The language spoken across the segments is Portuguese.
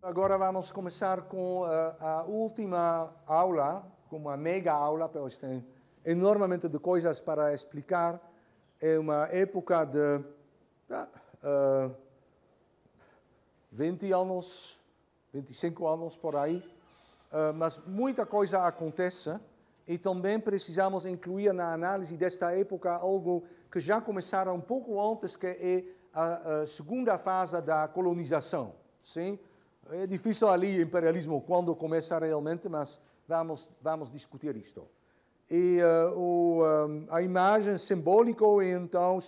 Agora vamos começar com a última aula, com uma mega aula, pois tem enormemente de coisas para explicar. É uma época de 20 anos, 25 anos por aí, mas muita coisa acontece e também precisamos incluir na análise desta época algo que já começaram um pouco antes, que é a segunda fase da colonização. Sim? É difícil ali imperialismo quando começa realmente, mas vamos discutir isto. E a imagem simbólica, então,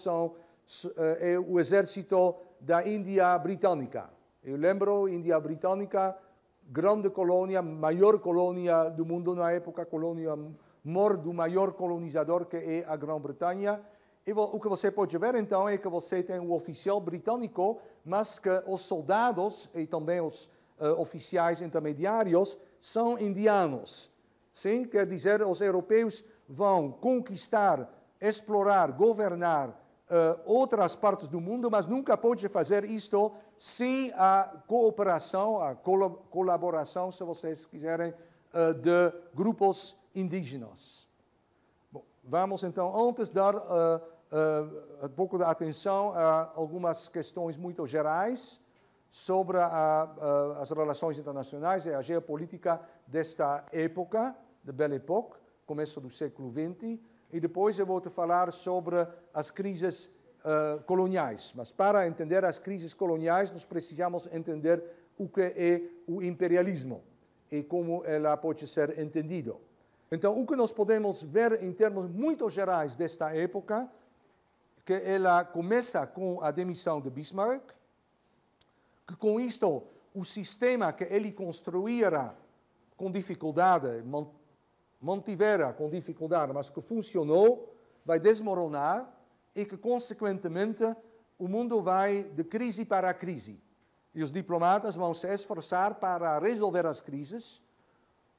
é o exército da Índia Britânica. Eu lembro, Índia Britânica, grande colônia, maior colônia do mundo na época, colônia maior do maior colonizador que é a Grã-Bretanha. E o que você pode ver, então, é que você tem um oficial britânico, mas que os soldados e também os oficiais intermediários são indianos. Sim? Quer dizer, os europeus vão conquistar, explorar, governar outras partes do mundo, mas nunca pode fazer isto sem a cooperação, a colaboração, se vocês quiserem, de grupos indígenas. Bom, vamos então, antes dar um pouco de atenção a algumas questões muito gerais sobre as relações internacionais e a geopolítica desta época, de Belle Époque, começo do século XX, e depois eu vou te falar sobre as crises coloniais. Mas para entender as crises coloniais, nós precisamos entender o que é o imperialismo e como ela pode ser entendida. Então, o que nós podemos ver em termos muito gerais desta época, que ela começa com a demissão de Bismarck, que com isto o sistema que ele construíra com dificuldade, mantivera com dificuldade, mas que funcionou, vai desmoronar e que, consequentemente, o mundo vai de crise para crise. E os diplomatas vão se esforçar para resolver as crises.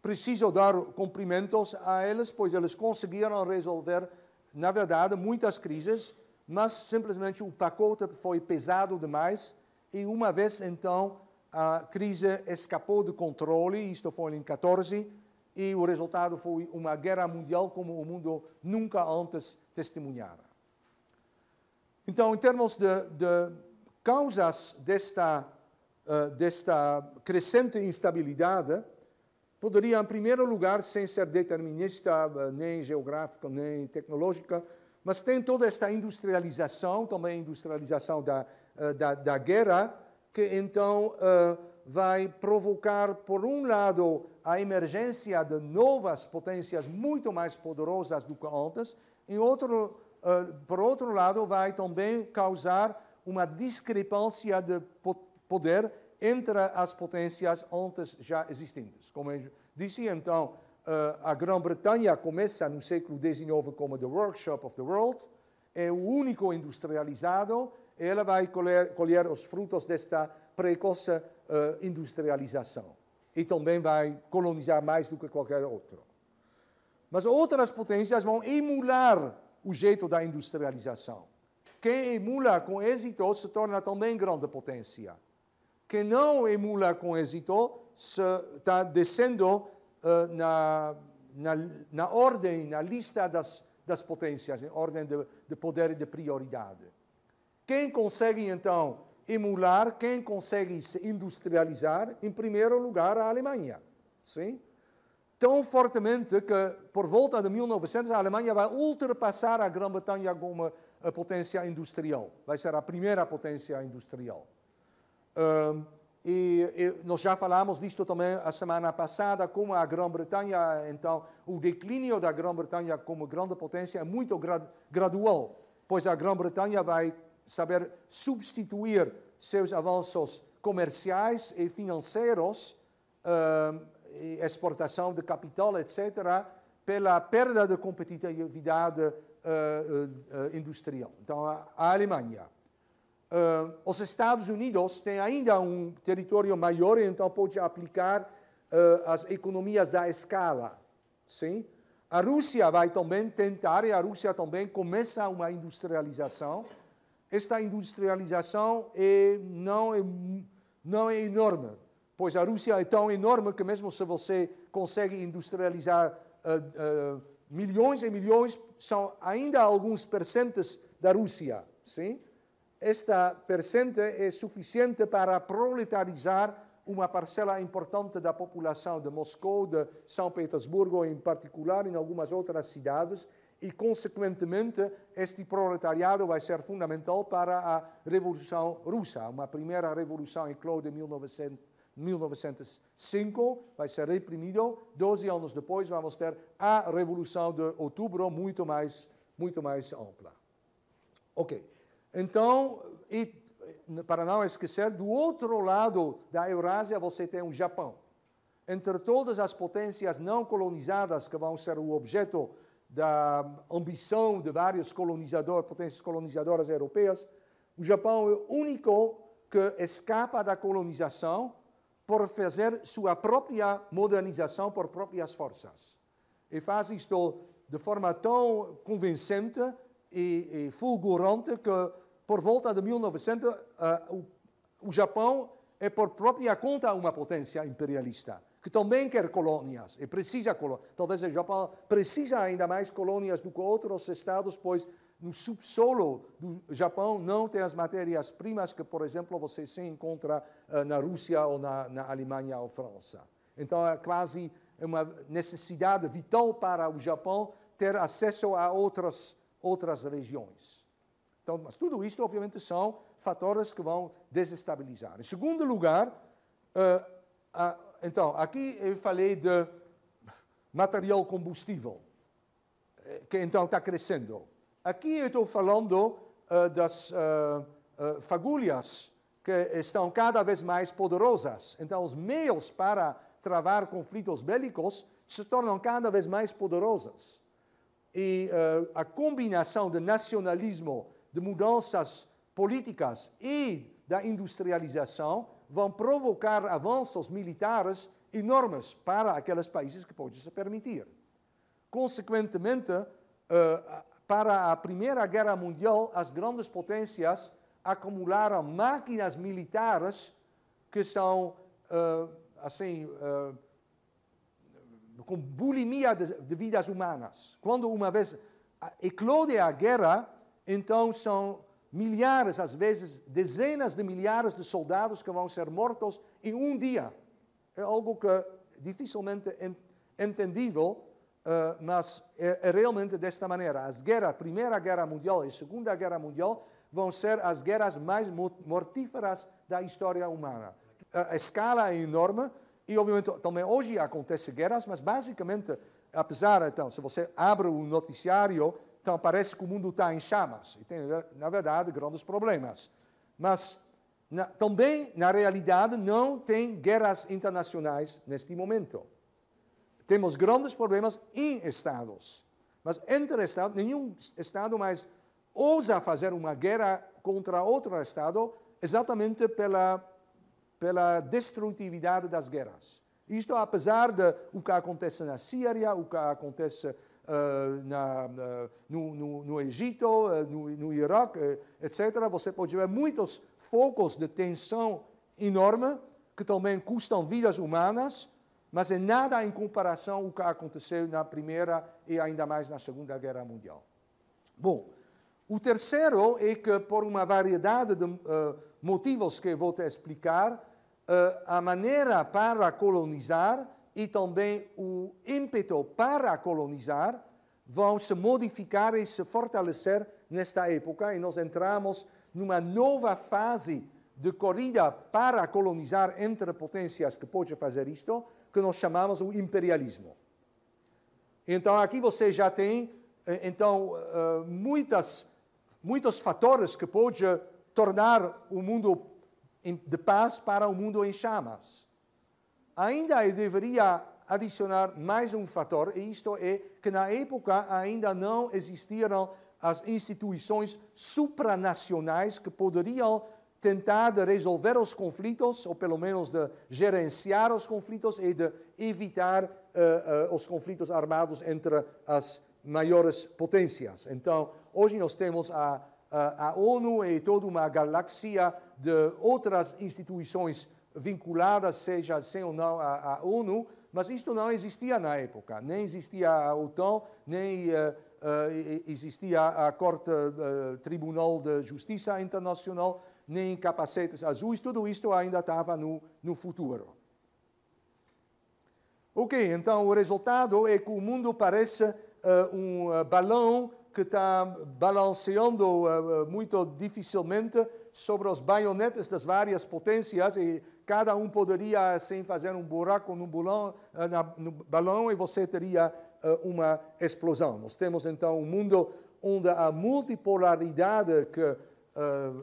Preciso dar cumprimentos a eles, pois eles conseguiram resolver, na verdade, muitas crises, mas simplesmente o pacote foi pesado demais e uma vez, então, a crise escapou de controle, isto foi em 14, e o resultado foi uma guerra mundial como o mundo nunca antes testemunhara. Então, em termos de causas desta crescente instabilidade, poderia, em primeiro lugar, sem ser determinista, nem geográfica, nem tecnológica, mas tem toda esta industrialização, também industrialização da guerra, que então vai provocar, por um lado, a emergência de novas potências muito mais poderosas do que antes, e por outro lado, vai também causar uma discrepância de poder entre as potências antes já existentes. Como eu disse, então, a Grã-Bretanha começa no século XIX como the workshop of the world, é o único industrializado, e ela vai colher os frutos desta precoce industrialização. E também vai colonizar mais do que qualquer outro. Mas outras potências vão emular o jeito da industrialização. Quem emula com êxito se torna também grande potência. Quem não emula com êxito está descendo na ordem, na lista das potências, em ordem de poder e de prioridade. Quem consegue, então, emular, quem consegue se industrializar, em primeiro lugar, a Alemanha. Sim? Tão fortemente que, por volta de 1900, a Alemanha vai ultrapassar a Grã-Bretanha como potência industrial. Vai ser a primeira potência industrial. E nós já falamos disto também a semana passada, como a Grã-Bretanha, então, o declínio da Grã-Bretanha como grande potência é muito gradual, pois a Grã-Bretanha vai saber substituir seus avanços comerciais e financeiros, exportação de capital, etc., pela perda de competitividade industrial. Então, a Alemanha. Os Estados Unidos têm ainda um território maior e então pode aplicar as economias da escala. Sim? A Rússia vai também tentar, e a Rússia também começa uma industrialização. Esta industrialização não é enorme, pois a Rússia é tão enorme que mesmo se você consegue industrializar milhões e milhões, são ainda alguns percentes da Rússia, sim? Esta percente é suficiente para proletarizar uma parcela importante da população de Moscou, de São Petersburgo em particular, em algumas outras cidades, e, consequentemente, este proletariado vai ser fundamental para a Revolução Russa. Uma primeira revolução eclode em 1905, vai ser reprimido. 12 anos depois, vamos ter a Revolução de Outubro, muito mais ampla. Ok. Então, para não esquecer, do outro lado da Eurásia você tem o Japão. Entre todas as potências não colonizadas que vão ser o objeto da ambição de vários potências colonizadoras europeias, o Japão é o único que escapa da colonização por fazer sua própria modernização por próprias forças. E faz isto de forma tão convincente e fulgurante que, por volta de 1900, o Japão é por própria conta uma potência imperialista, que também quer colônias, e precisa colônias. Talvez o Japão precisa ainda mais colônias do que outros estados, pois no subsolo do Japão não tem as matérias-primas que, por exemplo, você se encontra na Rússia ou na Alemanha ou França. Então, é quase uma necessidade vital para o Japão ter acesso a outras regiões. Então, mas tudo isto, obviamente, são fatores que vão desestabilizar. Em segundo lugar, então, aqui eu falei de material combustível, que então está crescendo. Aqui eu estou falando das fagulhas, que estão cada vez mais poderosas. Então, os meios para travar conflitos bélicos se tornam cada vez mais poderosos. E a combinação de nacionalismo, de mudanças políticas e da industrialização vão provocar avanços militares enormes para aqueles países que podem se permitir. Consequentemente, para a Primeira Guerra Mundial, as grandes potências acumularam máquinas militares que são, com bulimia de vidas humanas. Quando uma vez eclode a guerra, então são milhares, às vezes dezenas de milhares de soldados que vão ser mortos em um dia. É algo que é dificilmente entendível, mas é realmente desta maneira. A Primeira Guerra Mundial e a Segunda Guerra Mundial vão ser as guerras mais mortíferas da história humana. A escala é enorme e, obviamente, também hoje acontecem guerras, mas basicamente, apesar, então, se você abre o noticiário, então parece que o mundo está em chamas e tem, na verdade, grandes problemas. Mas também, na realidade, não tem guerras internacionais neste momento. Temos grandes problemas em estados. Mas entre estados, nenhum estado mais ousa fazer uma guerra contra outro estado exatamente pela destrutividade das guerras. Isto apesar de o que acontece na Síria, o que acontece no Egito, no Iraque, etc. Você pode ver muitos focos de tensão enorme que também custam vidas humanas, mas é nada em comparação com o que aconteceu na Primeira e ainda mais na Segunda Guerra Mundial. Bom, o terceiro é que, por uma variedade de motivos que eu vou te explicar, a maneira para colonizar e também o ímpeto para colonizar vão se modificar e se fortalecer nesta época, e nós entramos numa nova fase de corrida para colonizar entre potências que podem fazer isto, que nós chamamos o imperialismo. Então, aqui você já tem muitos fatores que podem tornar o mundo de paz para um mundo em chamas. Ainda eu deveria adicionar mais um fator, e isto é que na época ainda não existiram as instituições supranacionais que poderiam tentar de resolver os conflitos, ou pelo menos de gerenciar os conflitos e de evitar os conflitos armados entre as maiores potências. Então, hoje nós temos a ONU e toda uma galáxia de outras instituições vinculadas, seja sim ou não à ONU, mas isto não existia na época. Nem existia a OTAN, nem existia a Corte Tribunal de Justiça Internacional, nem capacetes azuis. Tudo isto ainda estava no futuro. Ok, então o resultado é que o mundo parece um balão que está balanceando muito dificilmente sobre os baionetes das várias potências e cada um poderia assim fazer um buraco no balão e você teria uma explosão. Nós temos então um mundo onde a multipolaridade que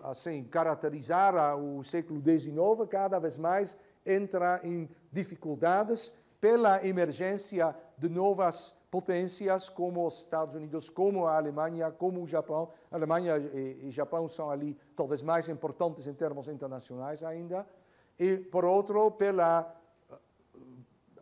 assim caracterizara o século XIX cada vez mais entra em dificuldades pela emergência de novas potências como os Estados Unidos, como a Alemanha, como o Japão. A Alemanha e Japão são ali talvez mais importantes em termos internacionais ainda. E, por outro, pela,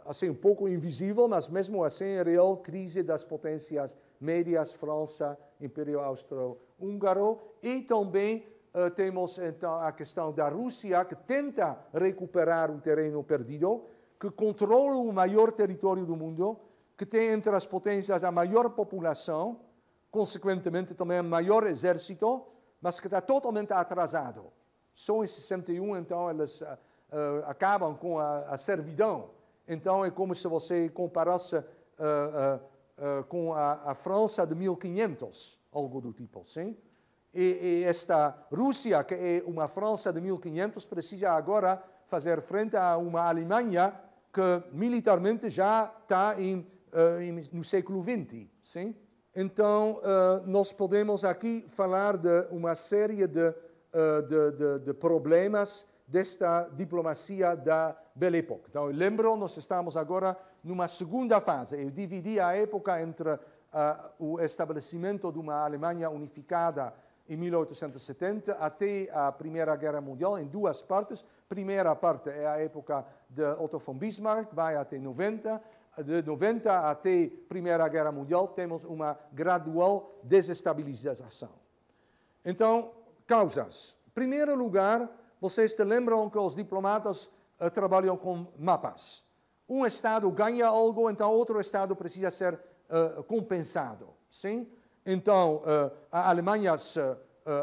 assim, um pouco invisível, mas mesmo assim, real crise das potências médias, França, Império Austro-Húngaro. E também temos, então, a questão da Rússia, que tenta recuperar o terreno perdido, que controla o maior território do mundo, que tem entre as potências a maior população, consequentemente também o maior exército, mas que está totalmente atrasado. Só em 61, então, eles acabam com a servidão. Então, é como se você comparasse com a França de 1500, algo do tipo, sim? E esta Rússia, que é uma França de 1500, precisa agora fazer frente a uma Alemanha que militarmente já está no século XX, sim? Então, nós podemos aqui falar de uma série de problemas desta diplomacia da Belle Époque. Então, eu lembro, nós estamos agora numa segunda fase. Eu dividi a época entre o estabelecimento de uma Alemanha unificada em 1870 até a Primeira Guerra Mundial, em duas partes. Primeira parte é a época de Otto von Bismarck, vai até 90. De 90 até a Primeira Guerra Mundial, temos uma gradual desestabilização. Então, causas. Em primeiro lugar, vocês se lembram que os diplomatas trabalham com mapas. Um Estado ganha algo, então outro Estado precisa ser compensado. Sim? Então, a Alemanha se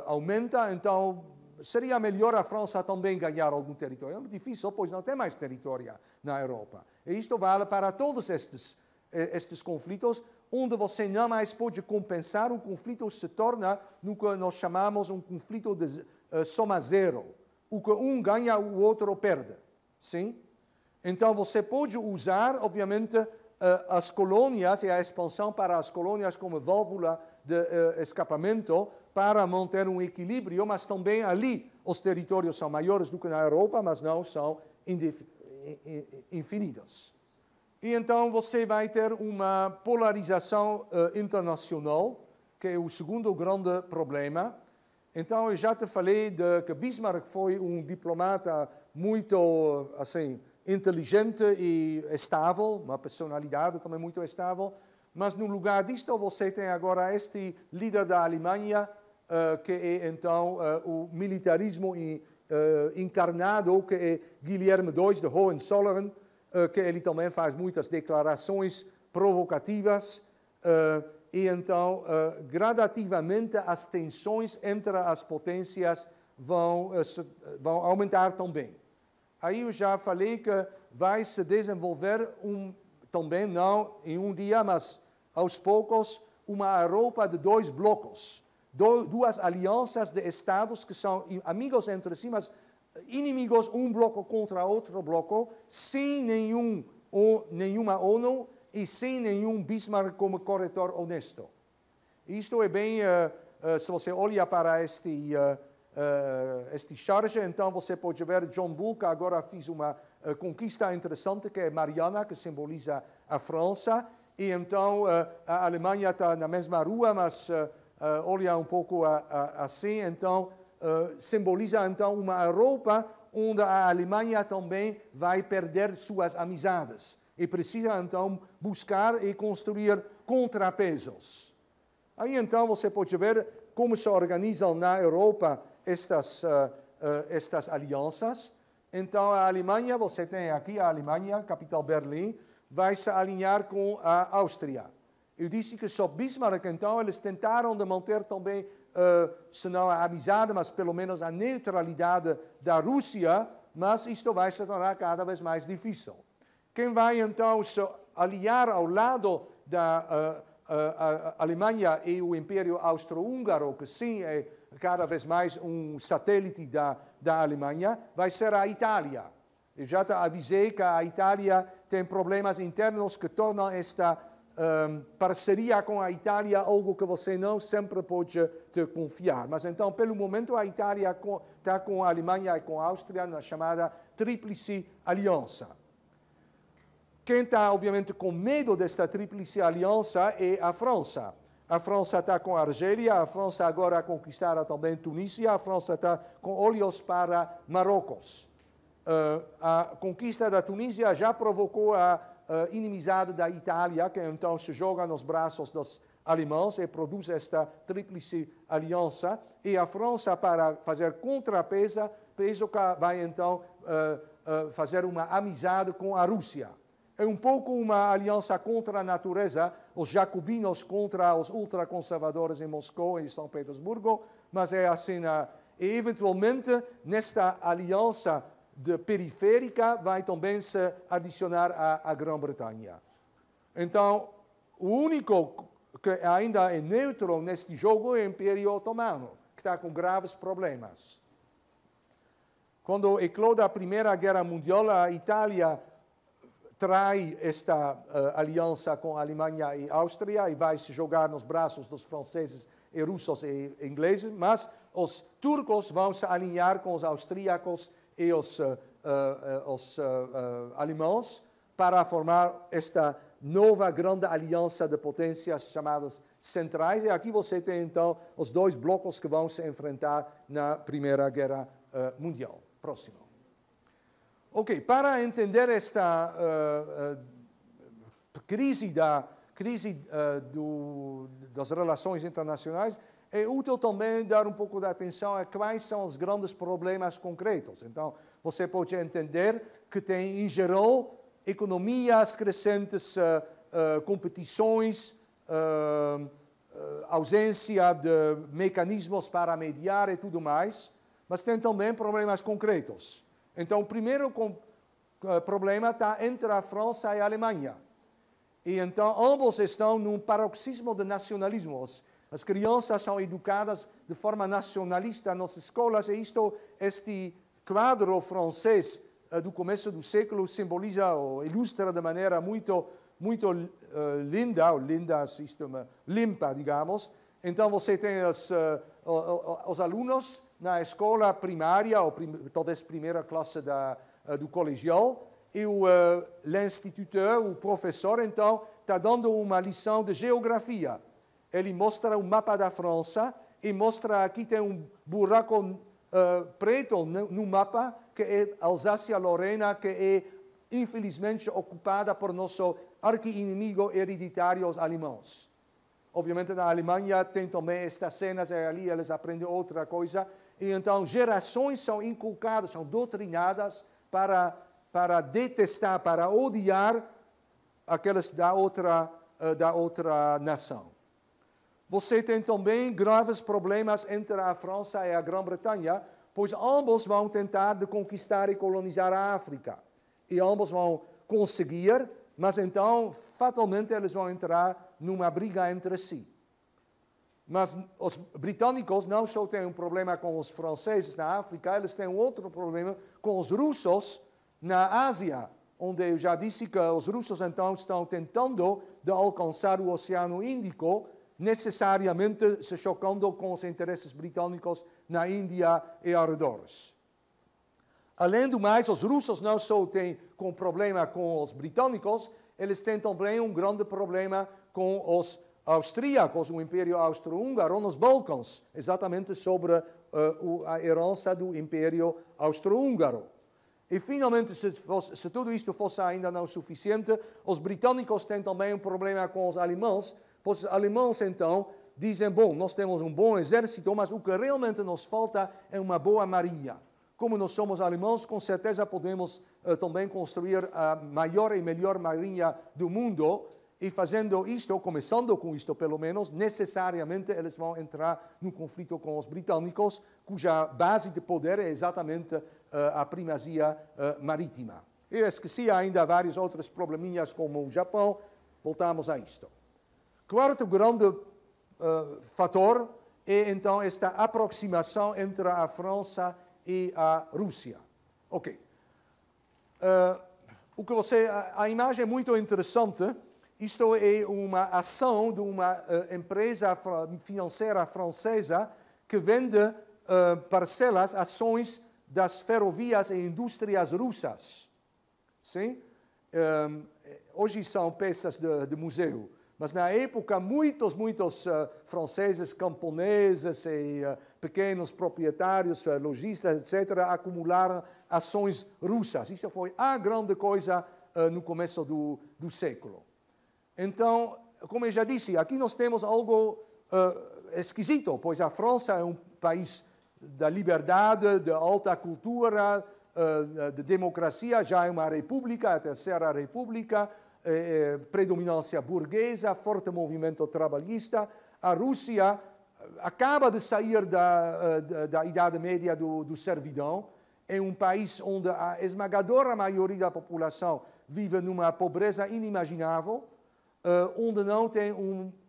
aumenta, então seria melhor a França também ganhar algum território. É difícil, pois não tem mais território na Europa. E isto vale para todos estes conflitos, onde você não mais pode compensar, o conflito se torna no que nós chamamos um conflito de soma zero. O que um ganha, o outro perde. Sim? Então, você pode usar, obviamente, as colônias e a expansão para as colônias como válvula de escapamento para manter um equilíbrio, mas também ali os territórios são maiores do que na Europa, mas não são infinitos. E então você vai ter uma polarização internacional, que é o segundo grande problema. Então, eu já te falei que Bismarck foi um diplomata muito assim, inteligente e estável, uma personalidade também muito estável, mas no lugar disto você tem agora este líder da Alemanha, que é então o militarismo encarnado, que é Guilherme II de Hohenzollern, que ele também faz muitas declarações provocativas, e então, gradativamente, as tensões entre as potências vão aumentar também. Aí eu já falei que vai se desenvolver também não em um dia, mas aos poucos, uma Europa de dois blocos, duas alianças de estados que são amigos entre si, mas inimigos um bloco contra outro bloco, sem nenhuma ONU e sem nenhum Bismarck como corretor honesto. Isto é bem, se você olha para este charge, então você pode ver John Bull, que agora fez uma conquista interessante, que é Mariana, que simboliza a França, e então a Alemanha está na mesma rua, mas olha um pouco assim, então simboliza então uma Europa onde a Alemanha também vai perder suas amizades e precisa então buscar e construir contrapesos. Aí então você pode ver como se organizam na Europa estas alianças. então a Alemanha, você tem aqui a Alemanha, capital Berlim, vai se alinhar com a Áustria. Eu disse que sob Bismarck, então, eles tentaram de manter também, se não a amizade, mas pelo menos a neutralidade da Rússia, mas isto vai se tornar cada vez mais difícil. Quem vai, então, se aliar ao lado da Alemanha e o Império Austro-Húngaro, que sim é cada vez mais um satélite da Alemanha, vai ser a Itália. Eu já te avisei que a Itália tem problemas internos que tornam esta parceria com a Itália algo que você não sempre pode te confiar. Mas então, pelo momento, a Itália está com a Alemanha e com a Áustria na chamada Tríplice Aliança. Quem está, obviamente, com medo desta Tríplice Aliança é a França. A França está com a Argélia, a França agora conquistará também Tunísia, a França está com olhos para Marrocos. A conquista da Tunísia já provocou a inimizade da Itália, que então se joga nos braços dos alemães e produz esta Tríplice Aliança. E a França, para fazer contrapeso, vai então fazer uma amizade com a Rússia. É um pouco uma aliança contra a natureza, os jacobinos contra os ultraconservadores em Moscou e São Petersburgo, mas é assim, e eventualmente nesta aliança periférica vai também se adicionar a Grã-Bretanha. Então, o único que ainda é neutro neste jogo é o Império Otomano, que está com graves problemas. Quando eclode a Primeira Guerra Mundial, a Itália trai esta aliança com a Alemanha e a Áustria e vai se jogar nos braços dos franceses e russos e ingleses, mas os turcos vão se alinhar com os austríacos e os alemães para formar esta nova grande aliança de potências chamadas centrais. E aqui você tem, então, os dois blocos que vão se enfrentar na Primeira Guerra Mundial. Próximo. Ok, para entender esta crise das relações internacionais, é útil também dar um pouco de atenção a quais são os grandes problemas concretos. Então, você pode entender que tem, em geral, economias crescentes, competições, ausência de mecanismos para mediar e tudo mais, mas tem também problemas concretos. Então, o primeiro problema está entre a França e a Alemanha. E então, ambos estão num paroxismo de nacionalismo. As crianças são educadas de forma nacionalista nas escolas, e este quadro francês do começo do século simboliza ou ilustra de maneira muito limpa, digamos. Então, você tem os alunos na escola primária, ou talvez primeira classe do colegial, e l'instituteur, o professor, então, está dando uma lição de geografia. Ele mostra o mapa da França e mostra aqui tem um buraco preto no mapa, que é Alsácia-Lorena, que é, infelizmente, ocupada por nosso arqui-inimigo hereditário, os alemães. Obviamente, na Alemanha tem também estas cenas, e ali eles aprendem outra coisa. E então, gerações são inculcadas, são doutrinadas para detestar, para odiar aqueles da outra nação. Você tem também graves problemas entre a França e a Grã-Bretanha, pois ambos vão tentar de conquistar e colonizar a África. E ambos vão conseguir, mas então, fatalmente, eles vão entrar numa briga entre si. Mas os britânicos não só têm um problema com os franceses na África, eles têm outro problema com os russos na Ásia, onde eu já disse que os russos então estão tentando de alcançar o Oceano Índico, necessariamente se chocando com os interesses britânicos na Índia e arredores. Além do mais, os russos não só têm problema com os britânicos, eles têm também um grande problema com os austríacos, o Império Austro-Húngaro, nos Balcãs, exatamente sobre a herança do Império Austro-Húngaro. E, finalmente, se tudo isto fosse ainda não suficiente, os britânicos têm também um problema com os alemães, pois os alemães, então, dizem, bom, nós temos um bom exército, mas o que realmente nos falta é uma boa marinha. como nós somos alemães, com certeza podemos também construir a maior e melhor marinha do mundo, e fazendo isto, começando com isto pelo menos, necessariamente eles vão entrar num conflito com os britânicos, cuja base de poder é exatamente a primazia marítima. Eu esqueci ainda vários outros probleminhas, como o Japão, voltamos a isto. Quarto grande fator é, então, esta aproximação entre a França e a Rússia. Ok. A imagem é muito interessante. Isto é uma ação de uma empresa financeira francesa que vende parcelas, ações das ferrovias e indústrias russas. Sim? Hoje são peças de museu, mas na época muitos franceses, camponeses e pequenos proprietários, lojistas, etc., acumularam ações russas. Isto foi a grande coisa no começo do século. Então, como eu já disse, aqui nós temos algo esquisito, pois a França é um país da liberdade, de alta cultura, de democracia, já é uma república, a terceira república, predominância burguesa, forte movimento trabalhista. A Rússia acaba de sair da Idade Média do servidão, é um país onde a esmagadora maioria da população vive numa pobreza inimaginável, onde não tem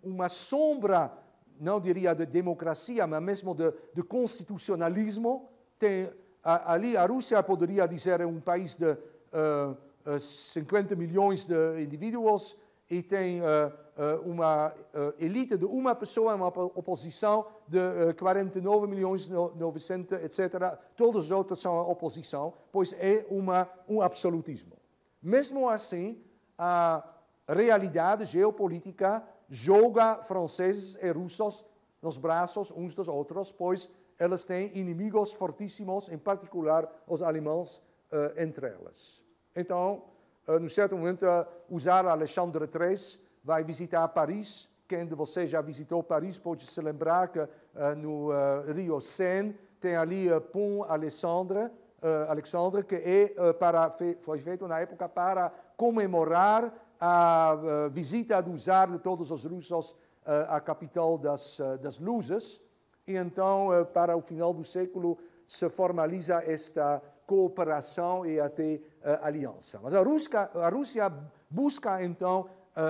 uma sombra, não diria de democracia, mas mesmo de constitucionalismo. Ali a Rússia poderia dizer é um país de 50 milhões de indivíduos e tem uma elite de uma pessoa, uma oposição de 49 milhões, 900, etc. Todos os outros são a oposição, pois é um absolutismo. Mesmo assim, a realidade geopolítica joga franceses e russos nos braços uns dos outros, pois elas têm inimigos fortíssimos, em particular os alemães entre elas. Então, num certo momento, o czar Alexandre III vai visitar Paris. Quem de vocês já visitou Paris pode se lembrar que no Rio Seine tem ali Pont Alexandre, que foi feito na época para comemorar a visita do czar de todos os russos à capital das luzes. E então, para o final do século, se formaliza esta cooperação e até aliança. Mas a Rússia busca, então,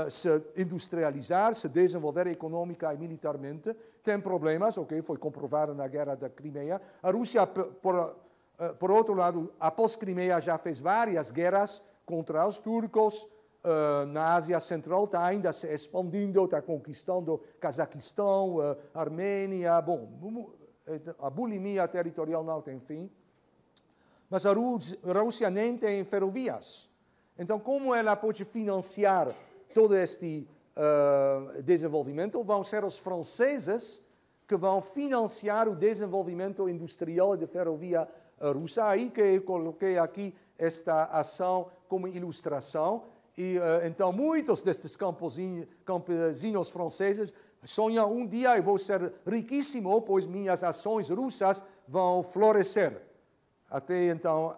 se industrializar, se desenvolver econômica e militarmente. Tem problemas, ok, foi comprovado na Guerra da Crimeia. A Rússia, por outro lado, após Crimeia, já fez várias guerras contra os turcos. Na Ásia Central está ainda se expandindo, está conquistando Cazaquistão, Armênia. Bom, a bulimia territorial não tem fim. Mas a Rússia nem tem ferrovias. Então, como ela pode financiar todo este desenvolvimento? Vão ser os franceses que vão financiar o desenvolvimento industrial de ferrovia russa. Aí que eu coloquei aqui esta ação como ilustração. E então muitos destes campesinos franceses sonham um dia eu vou ser riquíssimo, pois minhas ações russas vão florescer. Até então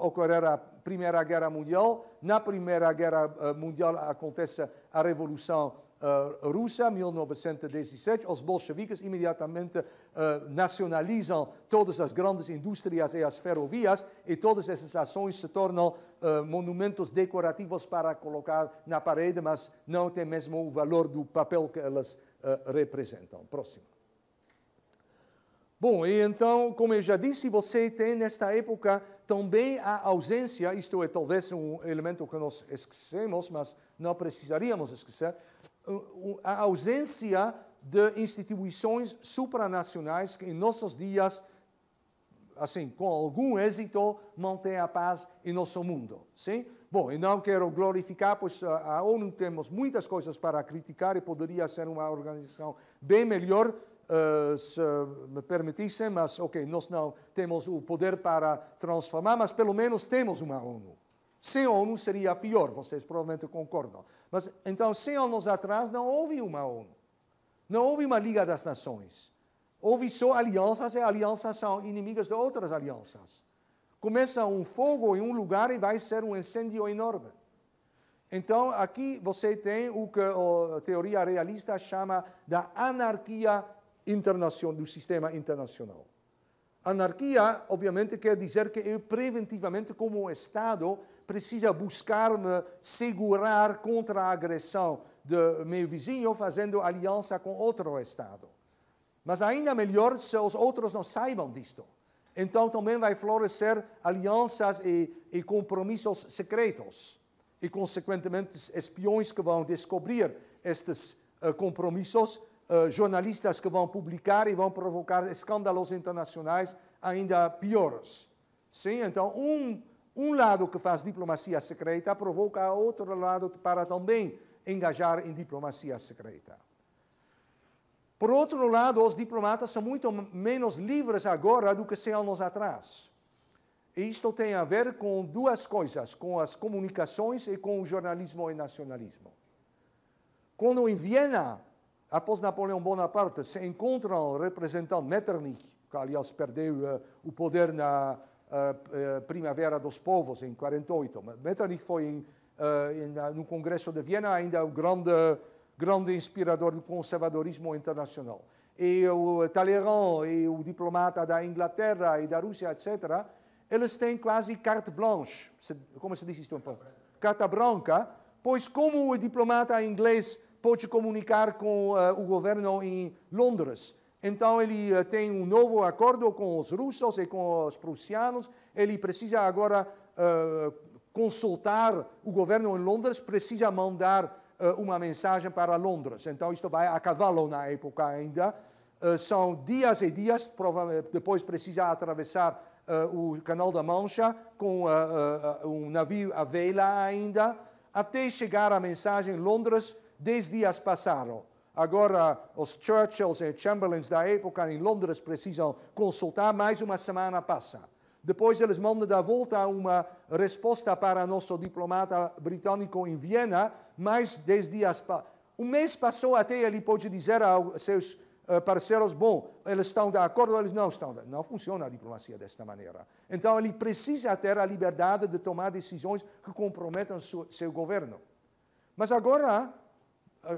ocorrer a Primeira Guerra Mundial. Na Primeira Guerra Mundial acontece a Revolução Russa, 1917. Os bolcheviques imediatamente nacionalizam todas as grandes indústrias e as ferrovias, e todas essas ações se tornam monumentos decorativos para colocar na parede, mas não tem mesmo o valor do papel que elas representam. Próximo. Bom, e então, como eu já disse, você tem nesta época também a ausência, isto é talvez um elemento que nós esquecemos, mas não precisaríamos esquecer, a ausência de instituições supranacionais que em nossos dias, assim, com algum êxito, mantêm a paz em nosso mundo. Sim? Bom, e não quero glorificar, pois a ONU temos muitas coisas para criticar e poderia ser uma organização bem melhor, se me permitissem, mas ok, nós não temos o poder para transformar, mas pelo menos temos uma ONU. Sem a ONU seria pior, vocês provavelmente concordam. Mas então, 100 anos atrás, não houve uma ONU. Não houve uma Liga das Nações. Houve só alianças, e alianças são inimigas de outras alianças. começa um fogo em um lugar e vai ser um incêndio enorme. Então, aqui você tem o que a teoria realista chama da anarquia internacional, do sistema internacional. Anarquia, obviamente, quer dizer que eu, preventivamente, como Estado, precisa buscar me segurar contra a agressão do meu vizinho, fazendo aliança com outro Estado. Mas ainda melhor se os outros não saibam disto. Então, também vai florescer alianças e compromissos secretos. E, consequentemente, espiões que vão descobrir estes compromissos, jornalistas que vão publicar e vão provocar escândalos internacionais ainda piores. Sim, então, um lado que faz diplomacia secreta provoca outro lado para também engajar em diplomacia secreta. Por outro lado, os diplomatas são muito menos livres agora do que 100 anos atrás. E isto tem a ver com duas coisas, com as comunicações e com o jornalismo e nacionalismo. Quando em Viena, após Napoleão Bonaparte, se encontra o representante Metternich, que aliás perdeu o poder na Primavera dos Povos, em 1948. Metternich foi no Congresso de Viena ainda o grande inspirador do conservadorismo internacional. E o Talleyrand e o diplomata da Inglaterra e da Rússia, etc., eles têm quase carte blanche, como se diz isto? Carta branca, pois como o diplomata inglês pode comunicar com o governo em Londres, então ele tem um novo acordo com os russos e com os prussianos, ele precisa agora consultar o governo em Londres, precisa mandar uma mensagem para Londres. Então isto vai a cavalo na época ainda, são dias e dias, depois precisa atravessar o Canal da Mancha com um navio à vela ainda, até chegar a mensagem em Londres. 10 dias passaram. Agora, os Churchills e Chamberlains da época em Londres precisam consultar, mais uma semana passa. Depois eles mandam de volta uma resposta para nosso diplomata britânico em Viena, mais 10 dias. Um mês passou até ele pode dizer aos seus parceiros, bom, eles estão de acordo, eles não estão. Não funciona a diplomacia desta maneira. Então ele precisa ter a liberdade de tomar decisões que comprometam seu governo. Mas agora,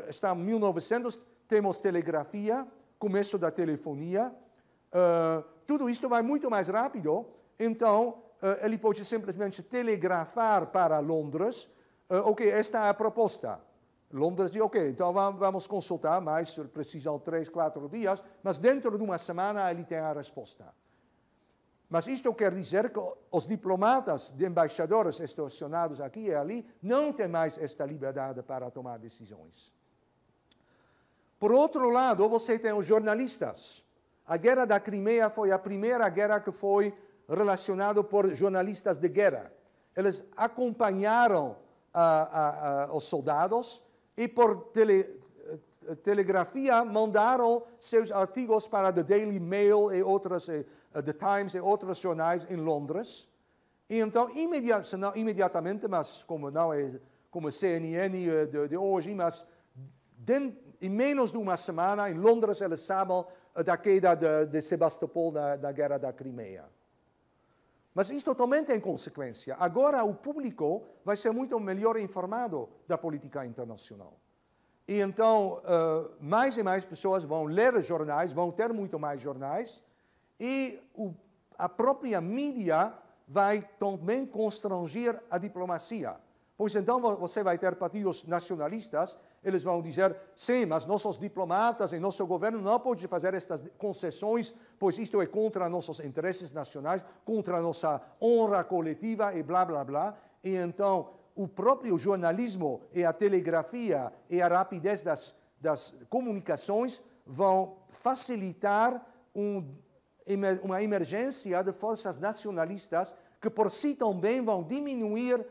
está em 1900, temos telegrafia, começo da telefonia, tudo isto vai muito mais rápido, então ele pode simplesmente telegrafar para Londres, ok, esta é a proposta. Londres diz, ok, então vamos consultar, mas precisam 3, 4 dias, mas dentro de uma semana ele tem a resposta. Mas isto quer dizer que os diplomatas, de embaixadores estacionados aqui e ali, não têm mais esta liberdade para tomar decisões. Por outro lado, você tem os jornalistas. A Guerra da Crimeia foi a primeira guerra que foi relacionada por jornalistas de guerra. Eles acompanharam os soldados e por telegrafia mandaram seus artigos para The Daily Mail e outras, The Times e outros jornais em Londres. E então, imediatamente, mas como não é como CNN de hoje, mas em menos de uma semana, em Londres, eles sabem da queda de Sebastopol na Guerra da Crimeia. Mas isto também tem consequência. Agora o público vai ser muito melhor informado da política internacional. E então, mais e mais pessoas vão ler jornais, vão ter muito mais jornais, e a própria mídia vai também constranger a diplomacia. Pois então você vai ter partidos nacionalistas, eles vão dizer, sim, mas nossos diplomatas e nosso governo não podem fazer estas concessões, pois isto é contra nossos interesses nacionais, contra nossa honra coletiva e blá, blá, blá. E então o próprio jornalismo e a telegrafia e a rapidez das comunicações vão facilitar uma emergência de forças nacionalistas que por si também vão diminuir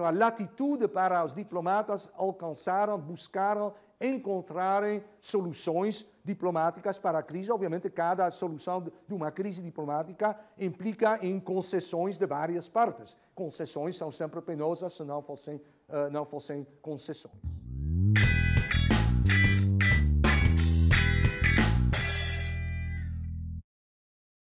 a latitude para os diplomatas alcançarem, buscarem, encontrarem soluções diplomáticas para a crise. Obviamente, cada solução de uma crise diplomática implica em concessões de várias partes. Concessões são sempre penosas se não fossem concessões.